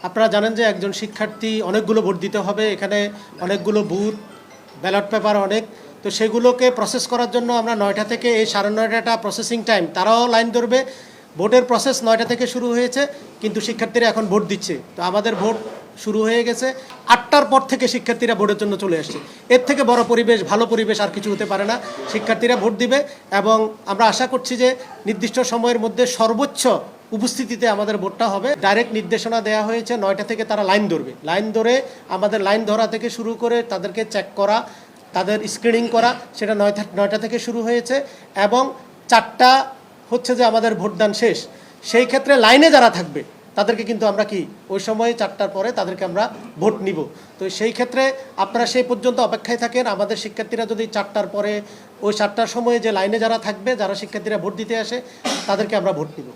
আপনারা জানেন যে একজন শিক্ষার্থী অনেকগুলো ভোট দিতে হবে, এখানে অনেকগুলো বুথ, ব্যালট পেপার অনেক, তো সেগুলোকে প্রসেস করার জন্য আমরা 9টা থেকে এই 9:30টা প্রসেসিং টাইম, তারাও লাইন ধরবে। ভোটের প্রসেস 9টা থেকে শুরু হয়েছে, কিন্তু শিক্ষার্থীরা এখন ভোট দিচ্ছে। তো আমাদের ভোট শুরু হয়ে গেছে 8টার পর থেকে শিক্ষার্থীরা ভোটের জন্য চলে আসছে। এর থেকে বড় পরিবেশ, ভালো পরিবেশ আর কিছু হতে পারে না। শিক্ষার্থীরা ভোট দিবে এবং আমরা আশা করছি যে নির্দিষ্ট সময়ের মধ্যে সর্বোচ্চ উপস্থিতিতে আমাদের ভোটটা হবে। ডাইরেক্ট নির্দেশনা দেওয়া হয়েছে 9টা থেকে তারা লাইন ধরবে। লাইন ধরে আমাদের লাইন ধরা থেকে শুরু করে তাদেরকে চেক করা, তাদের স্ক্রিনিং করা, সেটা 9টা থেকে শুরু হয়েছে এবং 4টা হচ্ছে যে আমাদের ভোটদান শেষ। সেই ক্ষেত্রে লাইনে যারা থাকবে তাদেরকে কিন্তু আমরা কি ওই সময় 4টার পরে তাদেরকে আমরা ভোট নিব। তো সেই ক্ষেত্রে আপনারা সেই পর্যন্ত অপেক্ষায় থাকেন। আমাদের শিক্ষার্থীরা যদি 4টার পরে ওই 4টার সময়ে যে লাইনে যারা থাকবে, যারা শিক্ষার্থীরা ভোট দিতে আসে, তাদেরকে আমরা ভোট নিব।